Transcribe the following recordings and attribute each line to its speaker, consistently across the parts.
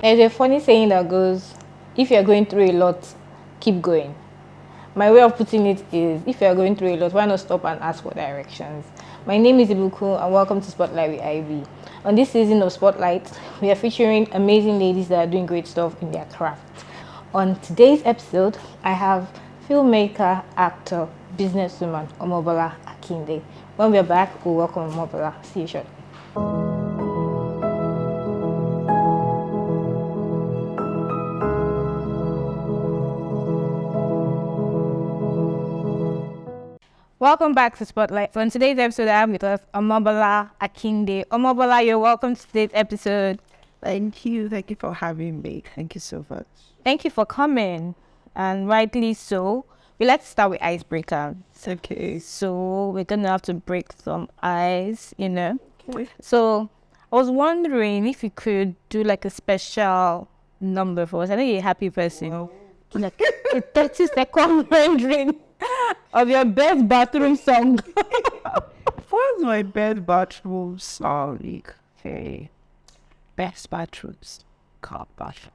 Speaker 1: There's a funny saying that goes, if you're going through a lot, keep going. My way of putting it is, if you're going through a lot, why not stop and ask for directions? My name is Ibuku and welcome to Spotlight with Ivy. On this season of Spotlight, we are featuring amazing ladies that are doing great stuff in their craft. On today's episode, I have filmmaker, actor, businesswoman Omobola Akinde. When we're back, we'll welcome Omobola. See you shortly. Welcome back to Spotlight. So in today's episode, I have with us Omobola Akinde. Omobola, you're welcome to today's episode.
Speaker 2: Thank you. Thank you for having me. Thank you so much.
Speaker 1: Thank you for coming, and rightly so. We like to start with icebreaker.
Speaker 2: It's okay.
Speaker 1: So we're gonna have to break some ice,
Speaker 2: Okay.
Speaker 1: So I was wondering if you could do like a special number for us. I know you're a happy person.
Speaker 2: Well,
Speaker 1: Like a 30-second rendering of your best bathroom song.
Speaker 2: what's my best bathroom song? Okay. Best bathrooms. God, bathroom.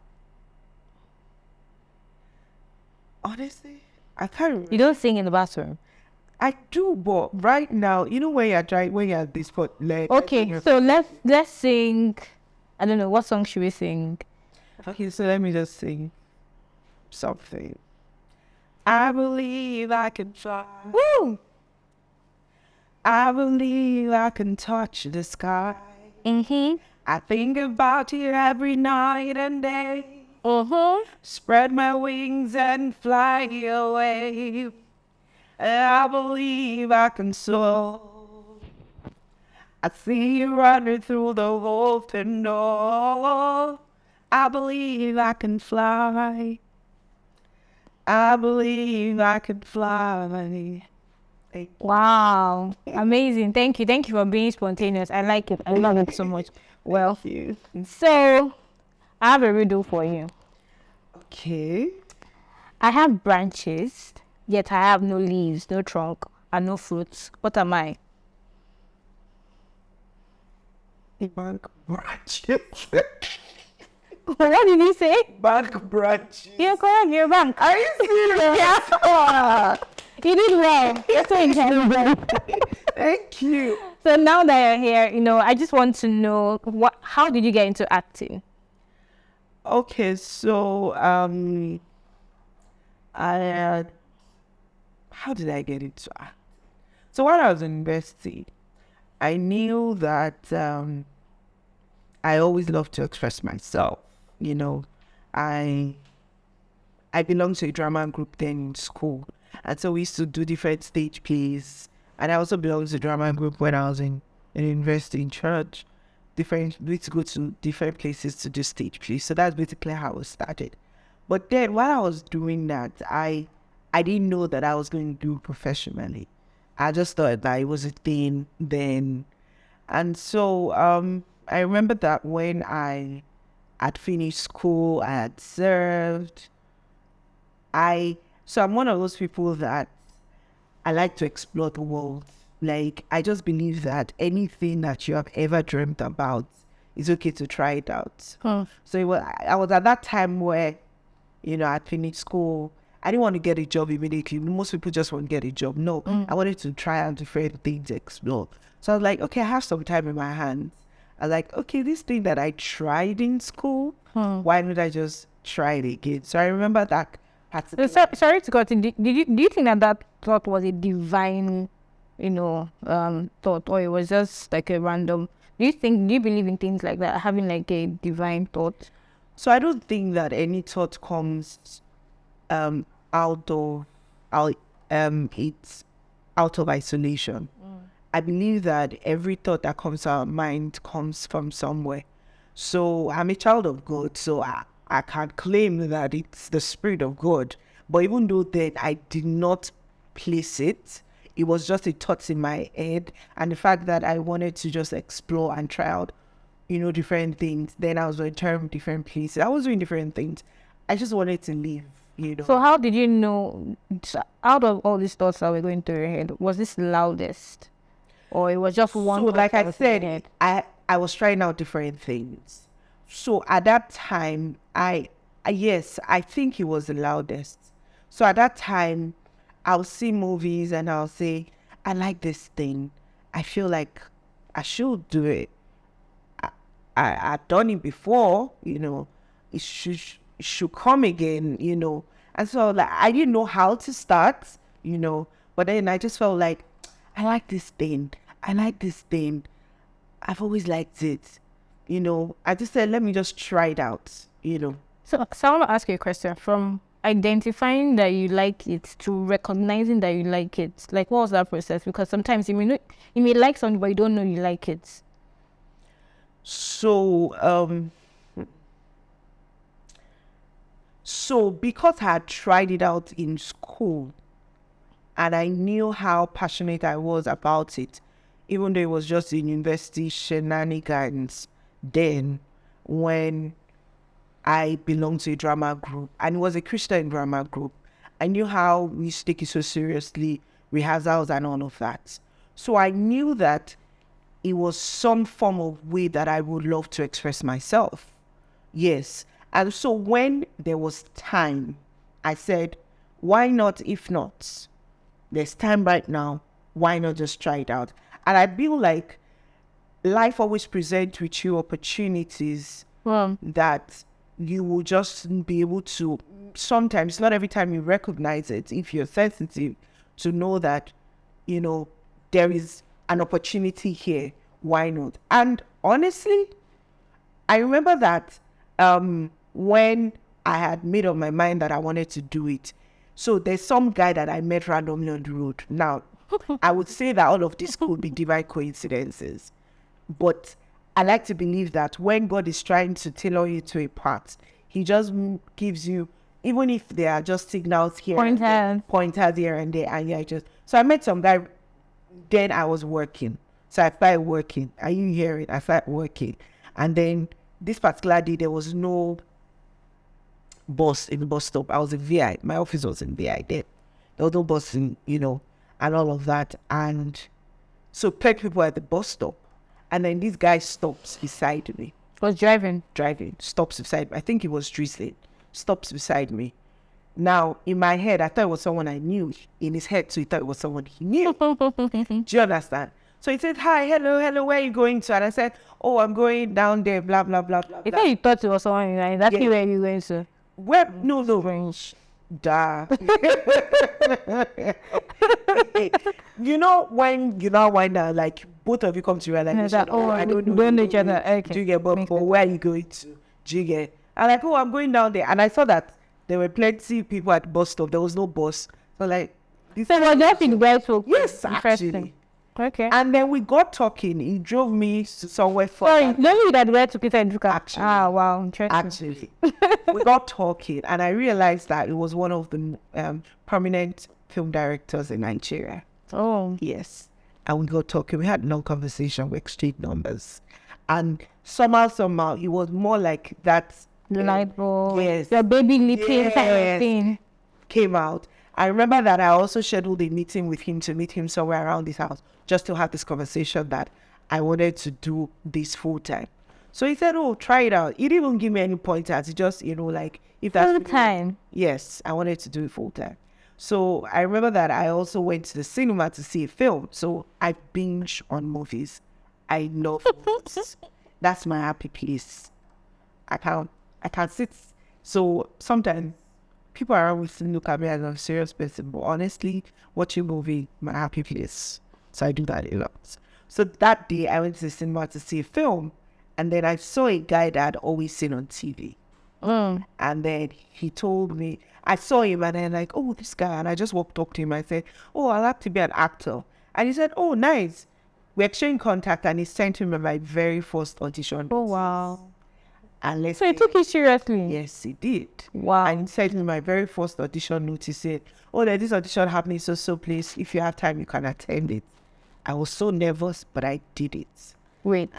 Speaker 2: Honestly, I can't remember.
Speaker 1: You don't sing in the bathroom.
Speaker 2: I do, but right now, you know when you're at this spot, like
Speaker 1: Okay, so let's sing. I don't know, what song should we sing?
Speaker 2: Okay, so let me just sing something. I believe I can fly.
Speaker 1: Woo!
Speaker 2: I believe I can touch the sky.
Speaker 1: Mm-hmm.
Speaker 2: I think about you every night and day.
Speaker 1: Uh-huh.
Speaker 2: Spread my wings and fly away. I believe I can soar. I see you running through the open door. I believe I can fly. I believe I can fly.
Speaker 1: Wow. Amazing. Thank you. Thank you for being spontaneous. I like it. I love it so much. Well,
Speaker 2: Thank you.
Speaker 1: so I have a riddle for you.
Speaker 2: Okay.
Speaker 1: I have branches, yet I have no leaves, no trunk, and no fruits. What am I?
Speaker 2: Bank branches.
Speaker 1: What did you say?
Speaker 2: Bank branches.
Speaker 1: You're correct. You're bank.
Speaker 2: Are you serious?
Speaker 1: Yeah. You did well. You're so intelligent.
Speaker 2: Thank you.
Speaker 1: So now that you're here, I just want to know how did you get into acting?
Speaker 2: Okay, so I how did I get into act? So when I was in university, I knew that I always loved to express myself. I belonged to a drama group then in school, and so we used to do different stage plays. And I also belonged to a drama group when I was in university in church. We used to go to different places to do stage plays. So that's basically how it started. But then while I was doing that, I didn't know that I was going to do professionally. I just thought that it was a thing then. And so I remember that when I had finished school, I had served. So I'm one of those people that I like to explore the world. Like, I just believe that anything that you have ever dreamt about, it's okay to try it out. So I was at that time where, I'd finished school. I didn't want to get a job immediately. Most people just want to get a job. No, I wanted to try out different things, explore. So I was like, okay, I have some time in my hands. I was like, okay, this thing that I tried in school, why don't I just try it again? So I remember that.
Speaker 1: Sorry to cut in. Do you think that thought was a divine, thought, or it was just like a random? Do you believe in things like that, having like a divine thought?
Speaker 2: So I don't think that any thought comes out of it's out of isolation. I believe that every thought that comes to our mind comes from somewhere. So I'm a child of God, so I can't claim that it's the Spirit of God. But even though that I did not place it, it was just a thought in my head. And the fact that I wanted to just explore and try out, different things. Then I was returning different places. I was doing different things. I just wanted to live,
Speaker 1: So how did you know, out of all these thoughts that were going through your head, was this loudest? Or it was just one?
Speaker 2: So like I said, I was trying out different things. So at that time, yes, I think he was the loudest. So at that time, I'll see movies and I'll say, I like this thing. I feel like I should do it. I've done it before, it should come again, And so like I didn't know how to start, but then I just felt like I like this thing. I like this thing. I've always liked it. I just said, let me just try it out,
Speaker 1: So I want to ask you a question. From identifying that you like it to recognizing that you like it, like what was that process? Because sometimes you may like something, but you don't know you like it.
Speaker 2: So because I had tried it out in school and I knew how passionate I was about it, even though it was just in university shenanigans, then when I belonged to a drama group, and it was a Christian drama group, I knew how we take it so seriously, rehearsals and all of that. So I knew that it was some form of way that I would love to express myself. Yes. And so when there was time, I said, why not if not? There's time right now. Why not just try it out? And I feel like life always presents with you opportunities that you will just be able to, sometimes, not every time you recognize it, if you're sensitive, to know that, there is an opportunity here. Why not? And honestly, I remember that when I had made up my mind that I wanted to do it. So there's some guy that I met randomly on the road. Now, I would say that all of this could be divine coincidences. But I like to believe that when God is trying to tailor you to a path, he just gives you, even if there are just signals here, pointers here and there, and so I met some guy, then I was working. So I started working. Are you hearing? I started working. And then this particular day, there was no bus in the bus stop. I was in VI. My office was in VI then. There was no bus in, and all of that. And so plenty people at the bus stop. And then this guy stops beside me.
Speaker 1: Was driving,
Speaker 2: stops beside me. I think he was drizzling. Stops beside me. Now, in my head, I thought it was someone I knew. In his head, too, he thought it was someone he knew. Do you understand? So he said, hi, hello, where are you going to? And I said, oh, I'm going down there, blah, blah, blah, blah.
Speaker 1: I thought you thought it was someone you like. That's where you're going to.
Speaker 2: Where? No. Strange. Duh. When you now wind up, like, both of you come to realization, I don't know
Speaker 1: each other. Okay.
Speaker 2: Do you get, but where are you going to? Do you get? I'm like, oh, I'm going down there. And I saw that there were plenty of people at the bus stop. There was no bus. So, like,
Speaker 1: this was just in the
Speaker 2: yes, actually.
Speaker 1: Okay.
Speaker 2: And then we got talking. He drove me to somewhere for.
Speaker 1: Sorry, don't you that where to get
Speaker 2: actually.
Speaker 1: Ah, wow, interesting.
Speaker 2: Actually, we got talking, and I realized that it was one of the prominent film directors in Nigeria.
Speaker 1: Oh,
Speaker 2: yes. And we got talking. We had a long conversation. We exchanged numbers, and somehow, it was more like that.
Speaker 1: Delightful.
Speaker 2: Yes.
Speaker 1: Your baby leaping kind of thing
Speaker 2: came out. I remember that I also scheduled a meeting with him to meet him somewhere around his house, just to have this conversation that I wanted to do this full time. So he said, oh, try it out. He didn't even give me any pointers. He just, like, if that's
Speaker 1: full time.
Speaker 2: Yes, I wanted to do it full time. So I remember that I also went to the cinema to see a film. So I binge on movies. I love movies. That's my happy place. I can't sit. So sometimes people around me look at me as a serious person, but honestly, watching movie, my happy place. So I do that a lot. So that day, I went to the cinema to see a film, and then I saw a guy that I'd always seen on TV. And then he told me, I saw him, and I'm like, oh, this guy. And I just walked up to him. I said, oh, I'd like to be an actor. And he said, oh, nice. We exchanged contact, and he sent me my very first audition.
Speaker 1: Oh, wow.
Speaker 2: And
Speaker 1: so he took it seriously?
Speaker 2: Yes, he did.
Speaker 1: Wow.
Speaker 2: And he sent me my very first audition notice. Said, oh, there's this audition happening, so please, if you have time, you can attend it. I was so nervous, but I did it.
Speaker 1: Wait.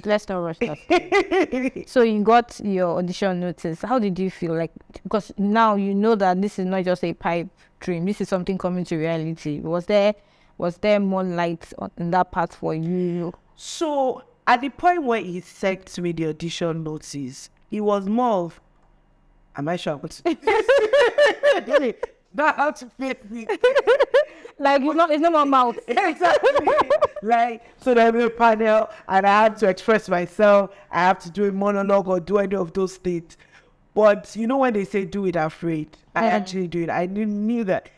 Speaker 1: Let's not rush that. So you got your audition notice. How did you feel? Like, because now you know that this is not just a pipe dream. This is something coming to reality. Was there more light in that part for you?
Speaker 2: So at the point where he sent me the audition notice, he was more of, am I sure I'm going to not how to fit me.
Speaker 1: Like it's not my mouth.
Speaker 2: Exactly. Like, so there'll be a panel and I have to express myself. I have to do a monologue or do any of those things. But you know when they say do it afraid, I actually do it. I knew that.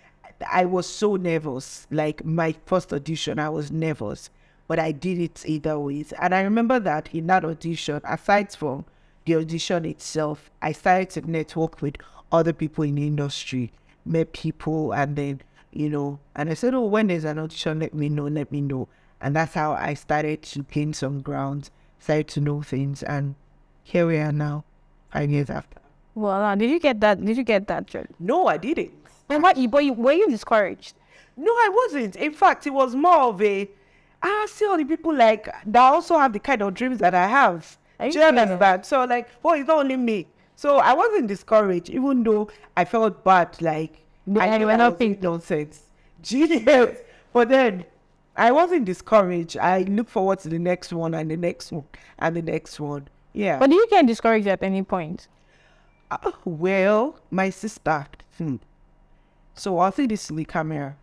Speaker 2: I was so nervous. Like my first audition, I was nervous. But I did it either ways. And I remember that in that audition, aside from the audition itself, I started to network with other people in the industry, met people, and then, and I said, oh, when there's an audition, let me know. And that's how I started to gain some ground, started to know things, and here we are now, 5 years after.
Speaker 1: Well, did you get that job?
Speaker 2: No, I didn't.
Speaker 1: And were you discouraged?
Speaker 2: No, I wasn't. In fact, it was more of I see all the people like that also have the kind of dreams that I have. Do you understand? So like, it's not only me. So I wasn't discouraged, even though I felt bad, like I knew I was nonsense. Genius. But then I wasn't discouraged. I look forward to the next one and the next one and the next one. Yeah.
Speaker 1: But did you get discouraged at any point?
Speaker 2: Well, my sister. So I'll say this to the camera.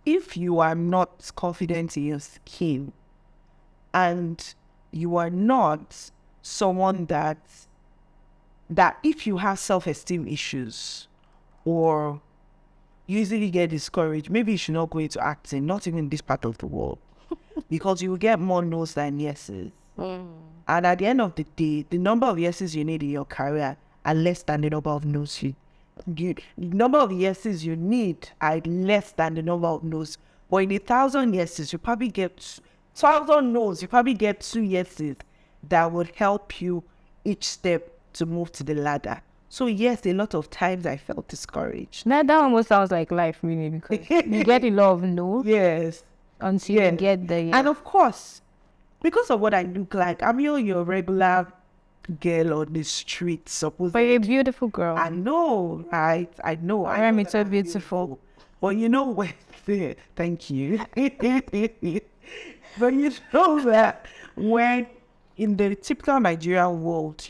Speaker 2: If you are not confident in your skin and you are not someone that if you have self-esteem issues or you easily get discouraged, maybe you should not go into acting, not even in this part of the world, because you will get more no's than yeses. And at the end of the day, the number of yeses you need in your career are less than the number of no's the number of yeses you need are less than the number of no's. But in 1,000 yeses, you probably get 1,000 no's. You probably get 2 yeses that would help you each step to move to the ladder. So yes, a lot of times I felt discouraged.
Speaker 1: That almost sounds like life, really, because you get a lot of no's.
Speaker 2: Yes.
Speaker 1: Until you get there. Yeah.
Speaker 2: And of course, because of what I look like, I'm your regular girl on the street, supposedly.
Speaker 1: But you're a beautiful girl.
Speaker 2: I know, right? I know.
Speaker 1: I'm so beautiful.
Speaker 2: But you know what? Thank you. But you know that when in the typical Nigerian world,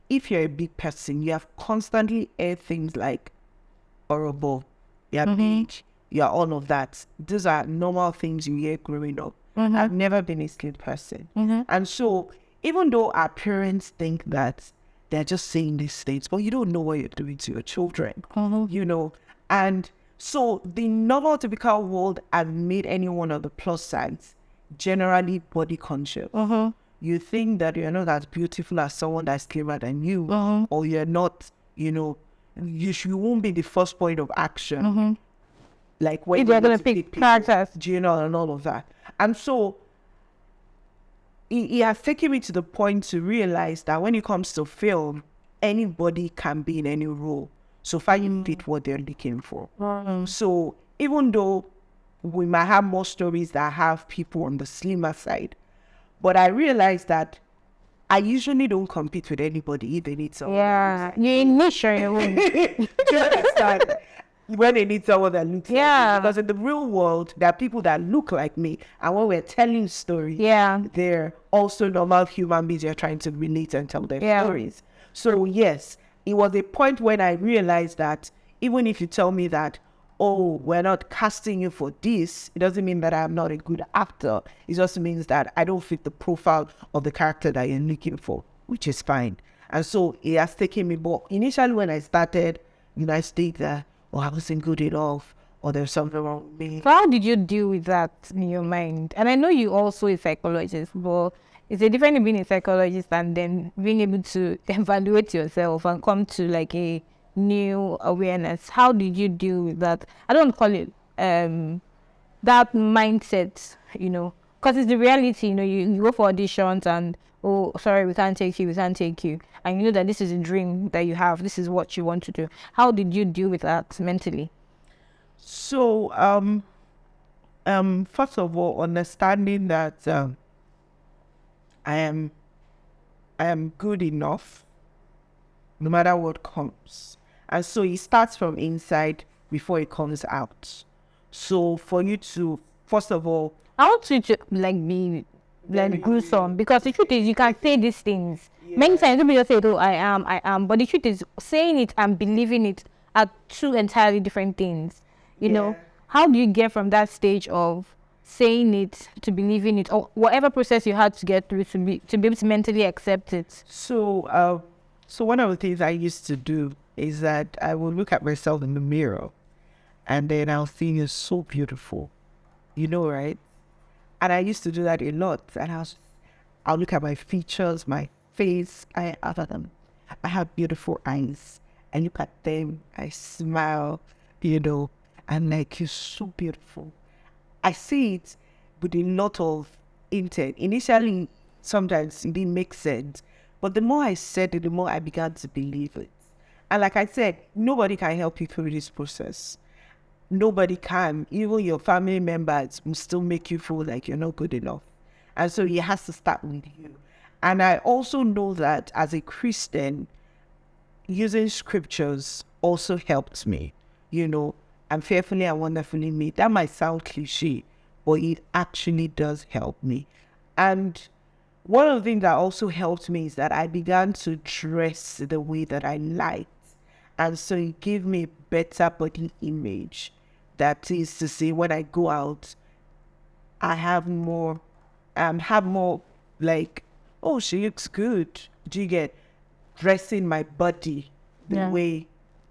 Speaker 2: if you're a big person, you have constantly heard things like horrible, you're big, you're all of that. These are normal things you hear growing up. I've never been a skilled person. And so even though our parents think that they're just saying these things, but you don't know what you're doing to your children, and so the normal typical world has made anyone on the plus sides generally body conscious. You think that you're not as beautiful as someone that's clearer than you, or you're not, you won't be the first point of action. Like when
Speaker 1: you're going to pick characters,
Speaker 2: and all of that. And so it has taken me to the point to realize that when it comes to film, anybody can be in any role, so far you fit what they're looking for. So even though we might have more stories that have people on the slimmer side, but I realized that I usually don't compete with anybody if they need someone.
Speaker 1: Yeah, you're niche on your own.
Speaker 2: Do you understand? When they need someone that looks like me. Because in the real world, there are people that look like me, and when we're telling stories, they're also normal human beings. You're trying to relate and tell their stories. So yes, it was a point when I realized that even if you tell me that, oh, we're not casting you for this, it doesn't mean that I'm not a good actor. It just means that I don't fit the profile of the character that you're looking for, which is fine. And so it has taken me, but initially when I started, I stayed there, I wasn't good enough, or there's something wrong with me.
Speaker 1: So how did you deal with that in your mind? And I know you also a psychologist, but it's a difference being a psychologist and then being able to evaluate yourself and come to like a new awareness. How did you deal with that? I don't call it that mindset, because it's the reality. You go for auditions and, oh, sorry, we can't take you, and you know that this is a dream that you have, this is what you want to do. How did you deal with that mentally?
Speaker 2: So first of all, understanding that I am good enough no matter what comes. And so it starts from inside before it comes out. So for you to, first of all,
Speaker 1: I want you to be like gruesome, because the truth is you can say these things. Many times people just say, "Oh, I am," but the truth is saying it and believing it are two entirely different things. You know, how do you get from that stage of saying it to believing it, or whatever process you had to get through to be able to mentally accept it?
Speaker 2: So one of the things I used to do is that I would look at myself in the mirror, and then I'll see you're so beautiful, right? And I used to do that a lot. And I'll look at my features, my face. I have beautiful eyes. I look at them, I smile, and like, you're so beautiful. I see it with a lot of intent. Initially, sometimes it didn't make sense. But the more I said it, the more I began to believe it. And like I said, nobody can help you through this process. Nobody can. Even your family members will still make you feel like you're not good enough. And so it has to start with you. And I also know that as a Christian, using scriptures also helped me. I'm fearfully and wonderfully made. That might sound cliche, but it actually does help me. And one of the things that also helped me is that I began to dress the way that I liked. And so it gave me a better body image. That is to say, when I go out, I have more like, oh, she looks good. Do you get dressing my body the way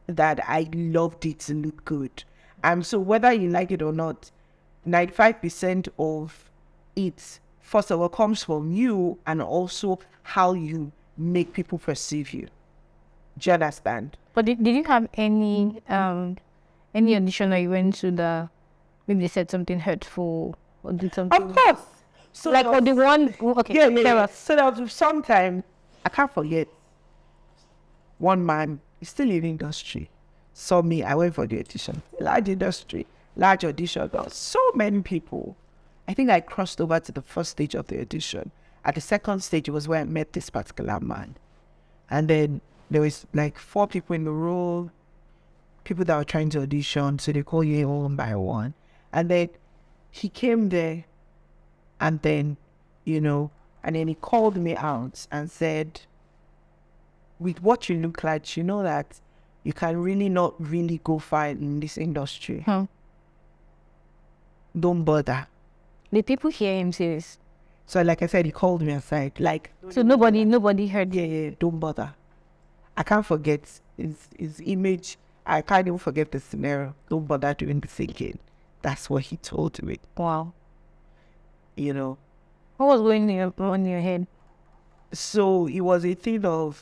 Speaker 2: that I loved it to look good? And so whether you like it or not, 95% of it, first of all, comes from you, and also how you make people perceive you. Do you understand?
Speaker 1: But did you have any audition or you went to maybe they said something hurtful or did something?
Speaker 2: Of course. So
Speaker 1: like, or the one, okay.
Speaker 2: Yeah. So there was sometime, I can't forget, one man, he's still in the industry, saw me. I went for the audition. Large industry, large audition. There were so many people. I think I crossed over to the first stage of the audition. At the second stage, it was where I met this particular man. And then there was like 4 people in the room, people that were trying to audition. So they call you one by one. And then he came there, and then, and then he called me out and said, with what you look like, you know that you can really not really go far in this industry. Don't bother.
Speaker 1: The people hear him say this.
Speaker 2: So like I said, he called me aside. Like,
Speaker 1: so nobody heard.
Speaker 2: Yeah, don't bother. I can't forget his image. I can't even forget the scenario. Don't bother doing this again. That's what he told me.
Speaker 1: Wow.
Speaker 2: What
Speaker 1: was going on your head?
Speaker 2: So it was a thing of.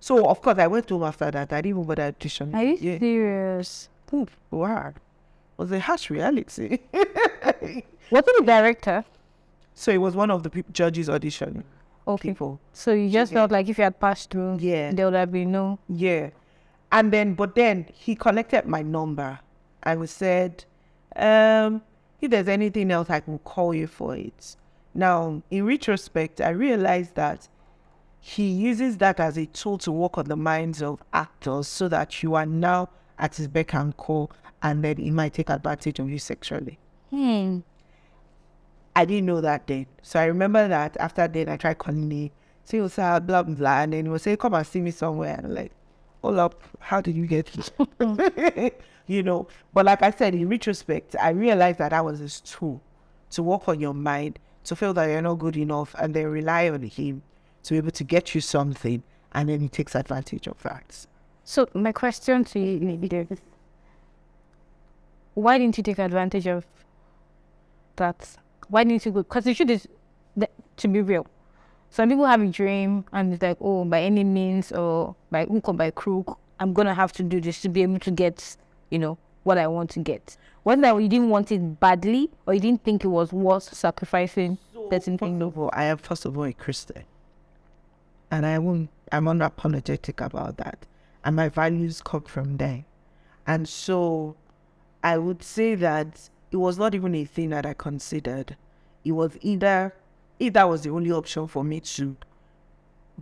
Speaker 2: So of course I went home after that. I didn't even bother auditioning.
Speaker 1: Are you serious?
Speaker 2: Wow. It was a harsh reality.
Speaker 1: Was it the director?
Speaker 2: So it was one of the judges auditioning.
Speaker 1: Okay.
Speaker 2: People.
Speaker 1: So you just felt like if you had passed through,
Speaker 2: there
Speaker 1: would have been no.
Speaker 2: Yeah. And then, but then he collected my number and we said, if there's anything else, I can call you for it. Now, in retrospect, I realized that he uses that as a tool to work on the minds of actors so that you are now at his beck and call, and then he might take advantage of you sexually. I didn't know that then. So I remember that after then I tried calling him, say, blah, blah, blah, and then he would say, come and see me somewhere. And I'm like, hold up, how did you get here? But like I said, in retrospect, I realized that was his tool to work on your mind, to feel that you're not good enough, and then rely on him to be able to get you something, and then he takes advantage of that.
Speaker 1: So my question to you is, why didn't you take advantage of that? Why didn't you go? Because the truth is, to be real, some people have a dream and it's like, oh, by any means or by hook or by crook, I'm going to have to do this to be able to get, what I want to get. Wasn't that you didn't want it badly, or you didn't think it was worth sacrificing certain things?
Speaker 2: I am first of all a Christian. And I'm unapologetic about that. And my values come from there. And so I would say that it was not even a thing that I considered. It was either, if that was the only option for me to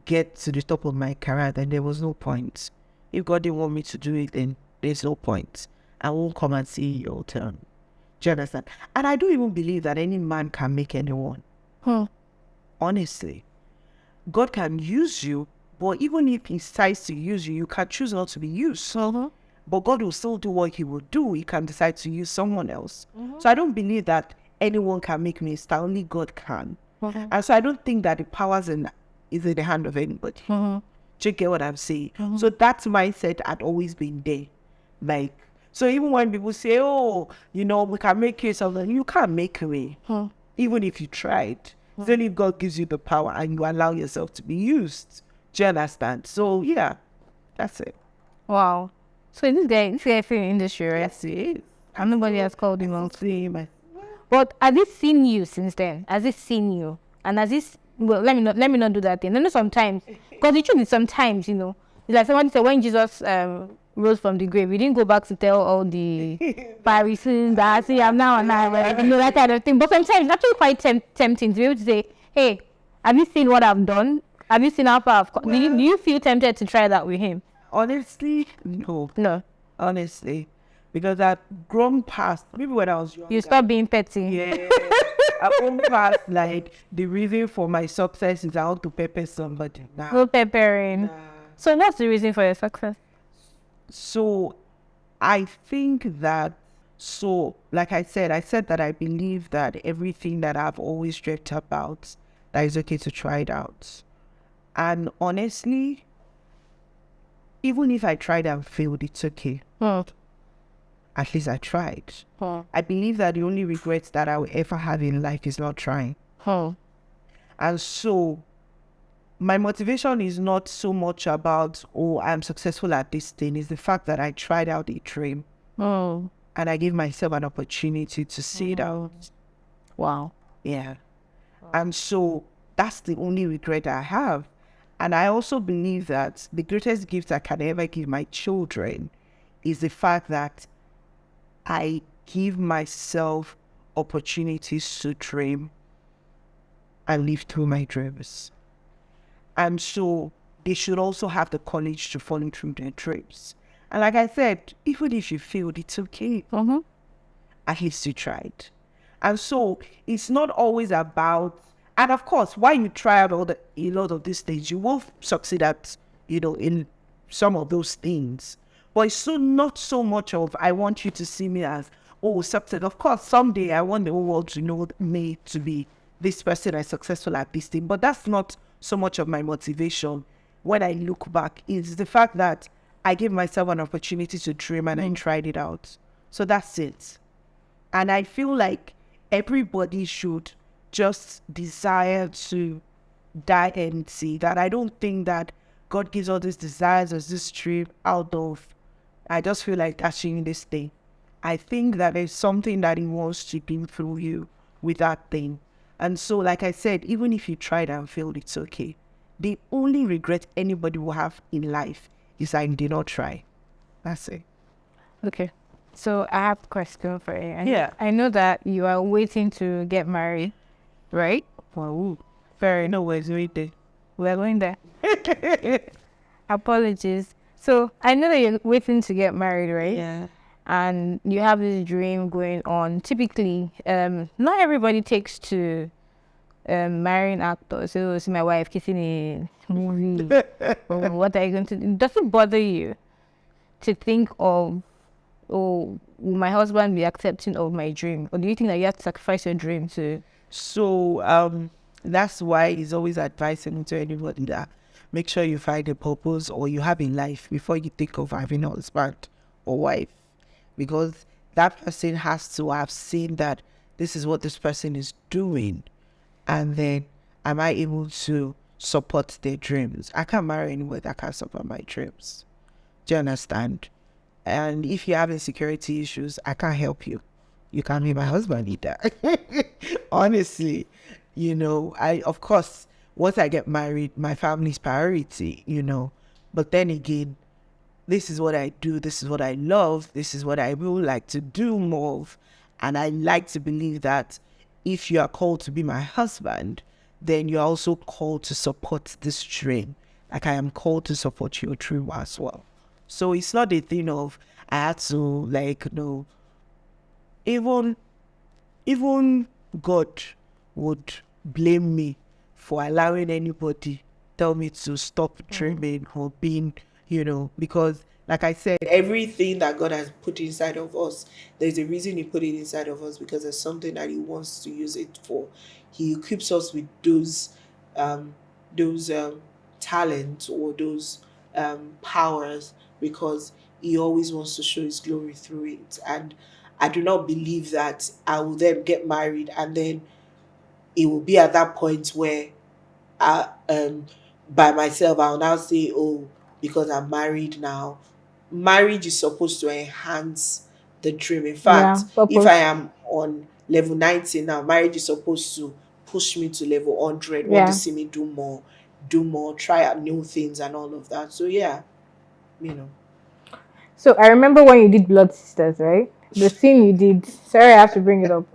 Speaker 2: get to the top of my career, then there was no point. If God didn't want me to do it, then there's no point. I won't come and see your turn. Do you understand? And I don't even believe that any man can make anyone. Honestly, God can use you, but even if he decides to use you, you can choose not to be used. But God will still do what he will do. He can decide to use someone else. So I don't believe that anyone can make me a star. Only God can. And so I don't think that the powers is in the hand of anybody. Do you get what I'm saying? So that mindset had always been there. Like, so even when people say, oh, we can make you something, you can't make me. Even if you tried. Then if God gives you the power and you allow yourself to be used. Do you understand? So yeah, that's it.
Speaker 1: Wow. So this guy is in the industry, right?
Speaker 2: Yes, he is.
Speaker 1: And nobody has called him out.
Speaker 2: Same.
Speaker 1: But has it seen you since then? Has it seen you? And has this, well, let me not do that thing. I know sometimes, because the truth is sometimes, it's like someone said when Jesus rose from the grave, he didn't go back to tell all the Pharisees that, see, I'm now alive, that kind of thing. But sometimes it's actually quite tempting to be able to say, hey, have you seen what I've done? Have you seen how far I've come? Do you feel tempted to try that with him?
Speaker 2: Honestly, no.
Speaker 1: No.
Speaker 2: Honestly. Because I've grown past, maybe when I was younger.
Speaker 1: You stop being petty.
Speaker 2: Yeah. I've grown past, like, the reason for my success is I want to pepper somebody. Nah.
Speaker 1: No peppering. So that's the reason for your success.
Speaker 2: So I think that, like I said that I believe that everything that I've always dreamt about, that it's okay to try it out. And honestly, even if I tried and failed, it's okay. At least I tried. I believe that the only regrets that I will ever have in life is not trying. And so my motivation is not so much about, oh, I'm successful at this thing. It's the fact that I tried out a dream. And I gave myself an opportunity to see it out.
Speaker 1: Wow.
Speaker 2: Yeah. And so that's the only regret I have. And I also believe that the greatest gift I can ever give my children is the fact that I give myself opportunities to dream and live through my dreams. And so they should also have the courage to follow through their dreams. And like I said, even if you failed, it's okay. At least you tried. And so it's not always about, and of course, while you try out a lot of these things, you will succeed at, in some of those things. But it's not so much of, I want you to see me as, oh, success. Of course, someday I want the whole world to know me to be this person is successful at this thing. But that's not so much of my motivation when I look back. It's the fact that I gave myself an opportunity to dream and I tried it out. So that's it. And I feel like everybody should just desire to die empty. That I don't think that God gives all these desires as this dream out of, I just feel like touching this thing. I think that there's something that he wants to give through you with that thing. And so, like I said, even if you tried and failed, it's okay. The only regret anybody will have in life is I did not try. That's it.
Speaker 1: Okay. So I have a question for you.
Speaker 2: Yeah.
Speaker 1: I know that you are waiting to get married, right?
Speaker 2: Wow. Very no worries, right there.
Speaker 1: We're going there. Apologies. So I know that you're waiting to get married, right?
Speaker 2: Yeah.
Speaker 1: And you have this dream going on. Typically, not everybody takes to marrying actors. So see my wife kissing a movie. What are you going to do? Does it bother you to think of, oh, will my husband be accepting of my dream? Or do you think that you have to sacrifice your dream to?
Speaker 2: So that's why he's always advising to anybody that make sure you find a purpose or you have in life before you think of having a husband or wife. Because that person has to have seen that this is what this person is doing. And then am I able to support their dreams? I can't marry anyone that can't support my dreams. Do you understand? And if you have insecurity issues, I can't help you. You can't be my husband either. Honestly, of course, once I get married, my family's priority, But then again, this is what I do, this is what I love, this is what I will like to do more of. And I like to believe that if you are called to be my husband, then you're also called to support this dream. Like I am called to support your dream as well. So it's not a thing of I had to even God would blame me for allowing anybody tell me to stop dreaming or being, because like I said, everything that God has put inside of us, there's a reason He put it inside of us, because there's something that He wants to use it for. He equips us with those talents or those powers, because He always wants to show His glory through it. And I do not believe that I will then get married and then it will be at that point where I, by myself, I'll now say, oh, because I'm married now. Marriage is supposed to enhance the dream. In fact,
Speaker 1: Yeah,
Speaker 2: if
Speaker 1: purpose.
Speaker 2: I am on level 90 now, marriage is supposed to push me to level 100, want to
Speaker 1: Yeah.
Speaker 2: see me do more, try out new things and all of that. So yeah, you know.
Speaker 1: So I remember when you did Blood Sisters, right? The scene you did. Sorry, I have to bring it up.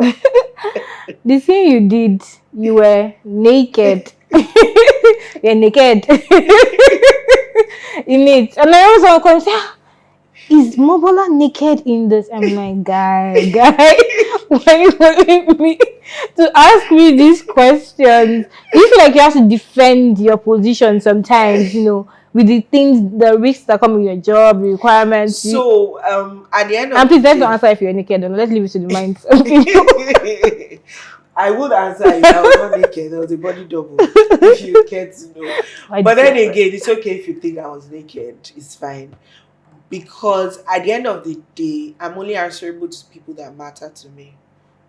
Speaker 1: The scene you did, you were naked. You're naked in it, and I was all going to say, "Ah, is Mobola naked in this?" I'm like, guy, why you wanting me to ask me these questions? Do you feel like you have to defend your position sometimes? With the things, the risks that come with your job, the requirements.
Speaker 2: So at the end
Speaker 1: And
Speaker 2: of the
Speaker 1: please let's not
Speaker 2: day,
Speaker 1: answer if you're naked. Let's leave it to the minds of people.
Speaker 2: I would answer if I was not naked. I was a body double. If you care to know. But then again, it's okay if you think I was naked. It's fine. Because at the end of the day, I'm only answerable to people that matter to me.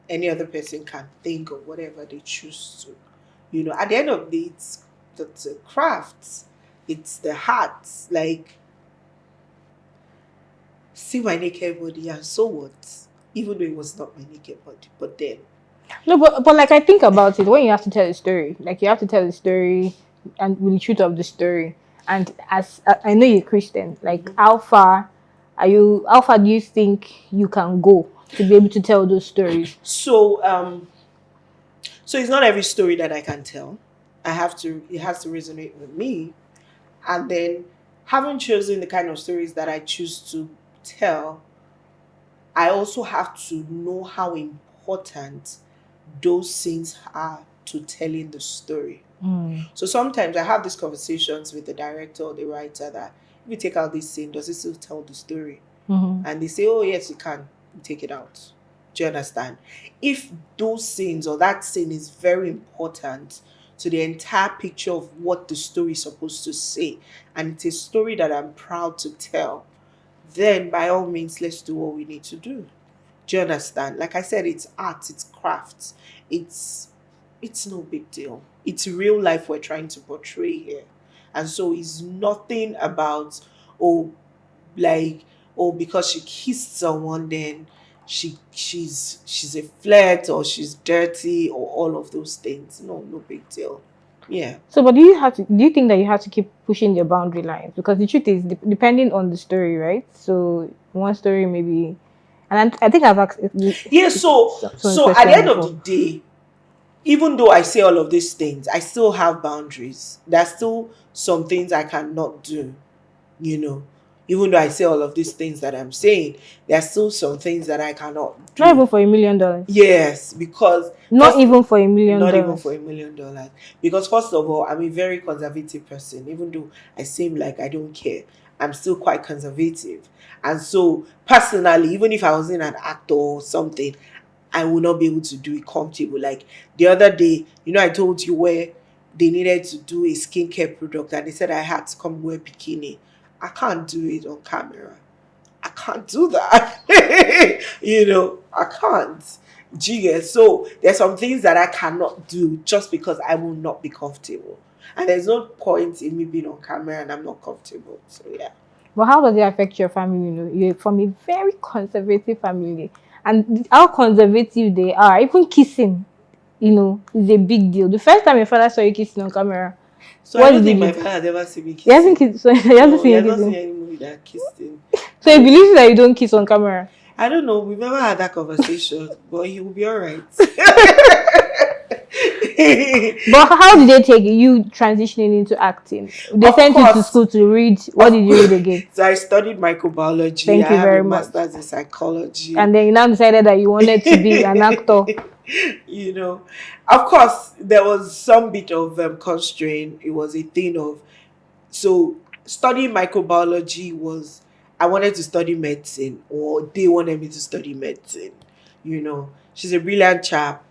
Speaker 2: Any other person can think of whatever they choose to. At the end of the day, it's the craft. It's the heart. Like, see my naked body, and so what? Even though it was not my naked body. But then,
Speaker 1: No, but like I think about it, when you have to tell a story, like you have to tell a story and with the truth of the story. And as I know you're Christian, like how far are you? How far do you think you can go to be able to tell those stories?
Speaker 2: so it's not every story that I can tell. It has to resonate with me. And then, having chosen the kind of stories that I choose to tell, I also have to know how important those scenes are to telling the story. So sometimes I have these conversations with the director or the writer that if you take out this scene, does it still tell the story? And they say, oh, yes, you can. You take it out. Do you understand? If those scenes or that scene is very important to the entire picture of what the story is supposed to say, and it's a story that I'm proud to tell, then by all means, let's do what we need to do. Do you understand? Like I said, it's art, it's crafts, it's no big deal. It's real life we're trying to portray here. And so it's nothing about, oh, like, oh, because she kissed someone, then she's a flirt or she's dirty or all of those things. No big deal. Yeah.
Speaker 1: So, but do you think that you have to keep pushing your boundary lines? Because the truth is, depending on the story, right? So, one story maybe, and I think I've asked
Speaker 2: Yeah, so at the end of the day, even though I say all of these things, I still have boundaries. There's still some things I cannot do, you know. Even though I say all of these things that I'm saying, there's still some things that I cannot do.
Speaker 1: Not even for $1,000,000.
Speaker 2: Yes, because
Speaker 1: not even for $1,000,000.
Speaker 2: not even for $1,000,000. Because first of all, I'm a very conservative person. Even though I seem like I don't care, I'm still quite conservative. And so personally, even if I wasn't an actor or something, I will not be able to do it comfortable. Like the other day, I told you where they needed to do a skincare product and they said I had to come wear bikini. I can't do it on camera. I can't do that. I can't. So there's some things that I cannot do just because I will not be comfortable. And there's no point in me being on camera and I'm not comfortable. So yeah.
Speaker 1: But how does it affect your family? You're from a very conservative family. And how conservative they are, even kissing, is a big deal. The first time your father saw you kissing on camera,
Speaker 2: so I don't think my father has ever seen me kissing.
Speaker 1: He hasn't kissed. So he hasn't seen you kissing.
Speaker 2: Seen any movie that I kissed him.
Speaker 1: So he believes that you don't kiss on camera.
Speaker 2: I don't know. We've never had that conversation, but he will be all right.
Speaker 1: But how did they take you transitioning into acting? They sent you to school to read. What did you read again?
Speaker 2: So I studied microbiology.
Speaker 1: Thank you very much.
Speaker 2: Master's in psychology.
Speaker 1: And then you now decided that you wanted to be an actor.
Speaker 3: you know. Of course, there was some bit of constraint. It was a thing of, so studying microbiology was, I wanted to study medicine, or they wanted me to study medicine. You know, she's a brilliant chap.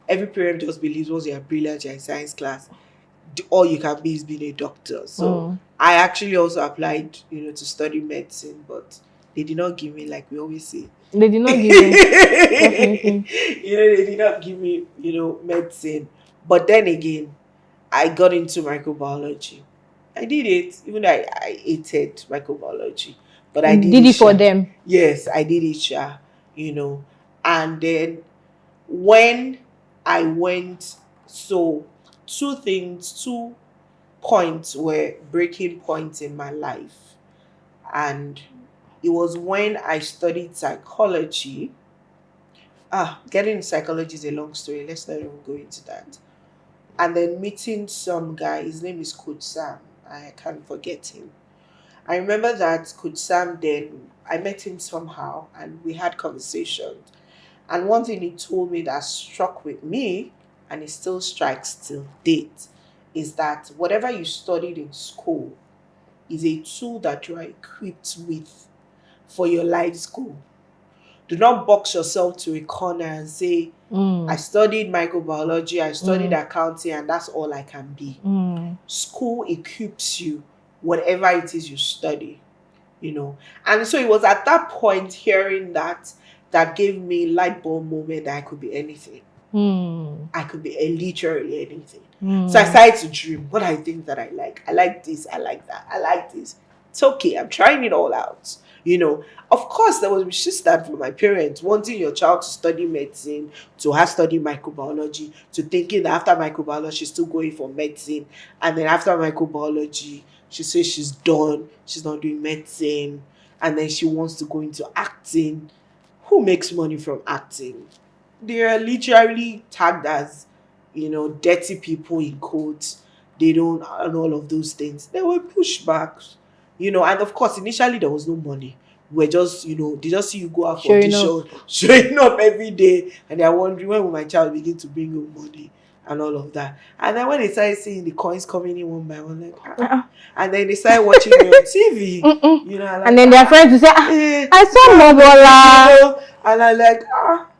Speaker 3: Every parent just believes once you're brilliant, you're in science class, all you can be is being a doctor. So
Speaker 1: Mm.
Speaker 3: I actually also applied, to study medicine, but they did not give me, like we always say.
Speaker 1: They did
Speaker 3: you
Speaker 1: not give you. Definitely.
Speaker 3: they did not give me, medicine. But then again, I got into microbiology. I did it, even though I hated microbiology, but I did
Speaker 1: Did
Speaker 3: it,
Speaker 1: it for
Speaker 3: sha.
Speaker 1: them.
Speaker 3: Yes, I did it, sha. And then when I went, so two points were breaking points in my life. And it was when I studied psychology. Getting into psychology is a long story. Let's not even go into that. And then meeting some guy, his name is Coach Sam. I can't forget him. I remember that Coach Sam, then I met him somehow and we had conversations. And one thing he told me that struck with me, and it still strikes till date, is that whatever you studied in school is a tool that you are equipped with for your life's goal. Do not box yourself to a corner and say, I
Speaker 1: Mm.
Speaker 3: studied microbiology, I studied
Speaker 1: Mm.
Speaker 3: accounting, and that's all I can be.
Speaker 1: Mm.
Speaker 3: School equips you, whatever it is you study, And so it was at that point, hearing that gave me light bulb moment that I could be anything.
Speaker 1: Mm.
Speaker 3: I could be literally anything. So I
Speaker 1: Mm.
Speaker 3: started to dream. What are the things that I like? I like this. I like that. I like this. It's okay. I'm trying it all out. Of course, there was resistance from my parents wanting your child to study medicine, to have studied microbiology, to thinking that after microbiology, she's still going for medicine. And then after microbiology, she says she's done. She's not doing medicine. And then she wants to go into acting. Who makes money from acting? They are literally tagged as, dirty people in quotes. They don't, and all of those things. There were pushbacks, and of course, initially there was no money. We're just, they just see you go out for
Speaker 1: Sure enough.
Speaker 3: audition, showing up every day, and they're wondering when will my child begin to bring you money and all of that. And then when they started seeing the coins coming in one by one, like,
Speaker 1: Uh-uh.
Speaker 3: and then they started watching me on TV,
Speaker 1: Mm-mm.
Speaker 3: like,
Speaker 1: And then their friends will say, I saw Mobola.
Speaker 3: and I'm like,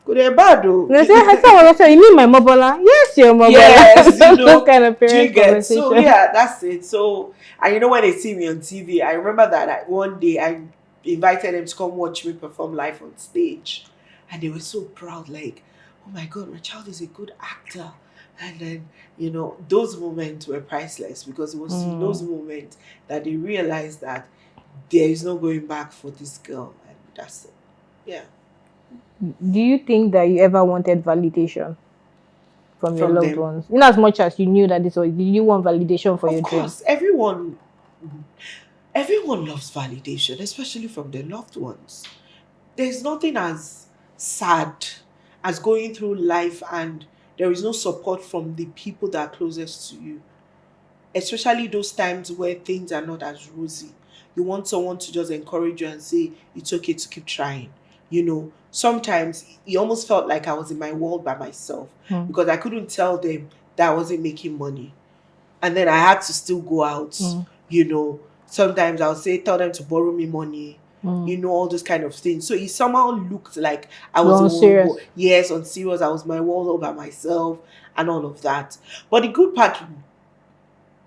Speaker 3: could they bad though?
Speaker 1: They say, I saw Mobola. So you mean my Mobola? Yes, your
Speaker 3: Yes,
Speaker 1: Mobola. Those kind of
Speaker 3: do you
Speaker 1: parent
Speaker 3: get? So
Speaker 1: conversation.
Speaker 3: yeah, that's it. So, and when they see me on TV, I remember that one day I invited them to come watch me perform live on stage, and they were so proud, like, oh my god, my child is a good actor. And then, those moments were priceless, because it was in those moments that they realized that there is no going back for this girl, and that's it. Yeah.
Speaker 1: Do you think that you ever wanted validation from your
Speaker 3: From
Speaker 1: loved
Speaker 3: them.
Speaker 1: ones? In as much as you knew that this was, did you want validation for
Speaker 3: Of
Speaker 1: your dream?
Speaker 3: course, everyone loves validation, especially from their loved ones. There's nothing as sad as going through life and there is no support from the people that are closest to you, especially those times where things are not as rosy. You want someone to just encourage you and say it's okay to keep trying. Sometimes it almost felt like I was in my world by myself,
Speaker 1: Mm.
Speaker 3: because I couldn't tell them that I wasn't making money, and then I had to still go out. You know, sometimes I'll say, tell them to borrow me money. All those kind of things. So it somehow looked like I was
Speaker 1: You're
Speaker 3: the
Speaker 1: on
Speaker 3: one.
Speaker 1: serious.
Speaker 3: Yes, on serious. I was my world all by myself and all of that. But the good part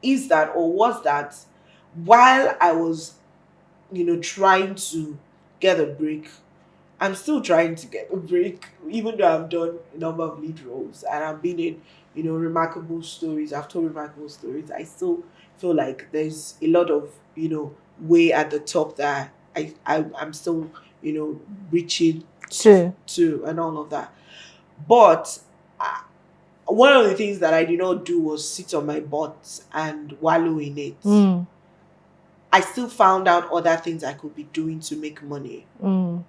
Speaker 3: is that, or was that, while I was, trying to get a break, I'm still trying to get a break, even though I've done a number of lead roles and I've been in, remarkable stories. I've told remarkable stories. I still feel like there's a lot of, way at the top that I'm still, reaching
Speaker 1: Too.
Speaker 3: to and all of that. But one of the things that I did not do was sit on my butt and wallow in it.
Speaker 1: Mm.
Speaker 3: I still found out other things I could be doing to make money.
Speaker 1: Mm.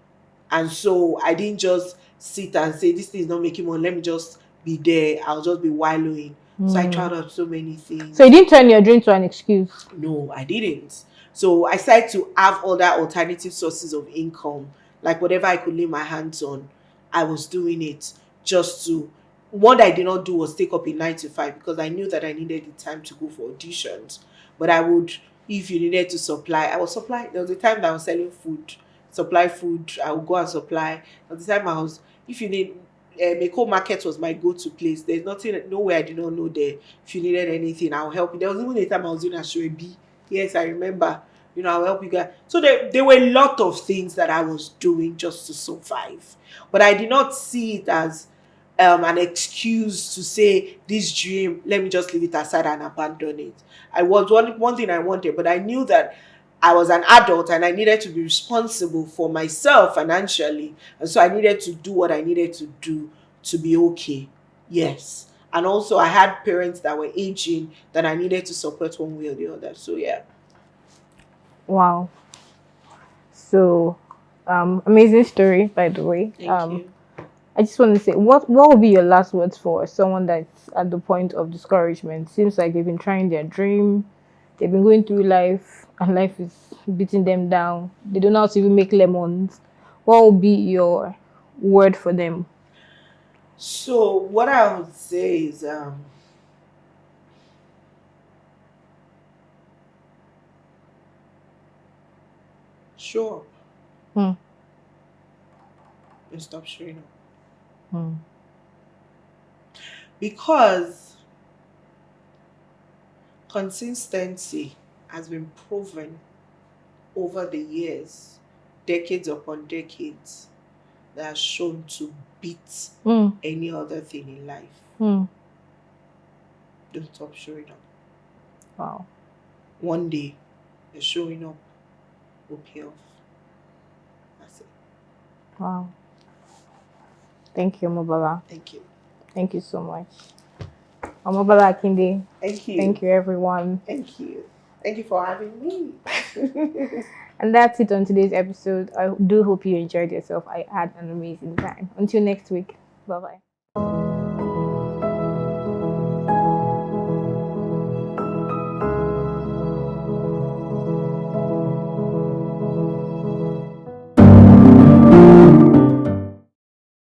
Speaker 3: And so I didn't just sit and say, this thing is not making money, let me just be there. I'll just be wallowing. So I tried out so many things.
Speaker 1: So you didn't turn your dream to an excuse?
Speaker 3: No, I didn't. So I started to have other alternative sources of income, like whatever I could lay my hands on, I was doing it. just to, what I did not do was take up a 9 to 5 because I knew that I needed the time to go for auditions. But I would, if you needed to supply, I would supply. There was a time that I was selling food, supply food. I would go and supply. There was a time I was, if you need, Mako Market was my go-to place. There's nothing, nowhere I did not know there. If you needed anything, I'll help you. There was even a time I was doing a Ashwebi. Yes, I remember. I'll help you guys. So there were a lot of things that I was doing just to survive. But I did not see it as an excuse to say this dream, let me just leave it aside and abandon it. I was one thing I wanted, but I knew that I was an adult and I needed to be responsible for myself financially. And so I needed to do what I needed to do to be okay. Yes. And also I had parents that were aging that I needed to support one way or the other. So yeah.
Speaker 1: Wow. So, amazing story, by the way.
Speaker 3: Thank you.
Speaker 1: I just want to say, what would be your last words for someone that's at the point of discouragement? Seems like they've been trying their dream, they've been going through life, and life is beating them down. They don't know how to even make lemons. What would be your word for them?
Speaker 3: So what I would say is show up
Speaker 1: Hmm.
Speaker 3: and stop showing up.
Speaker 1: Hmm.
Speaker 3: Because consistency has been proven over the years, decades upon decades, that has shown to beat
Speaker 1: Hmm.
Speaker 3: any other thing in life.
Speaker 1: Hmm.
Speaker 3: Don't stop showing up.
Speaker 1: Wow.
Speaker 3: One day, the showing up will pay off. That's it.
Speaker 1: Wow. Thank you, Omobola.
Speaker 3: Thank you.
Speaker 1: Thank you so much. Omobola Akinde.
Speaker 3: Thank you.
Speaker 1: Thank you, everyone.
Speaker 3: Thank you. Thank you for having me.
Speaker 1: And that's it on today's episode. I do hope you enjoyed yourself. I had an amazing time. Until next week. Bye-bye.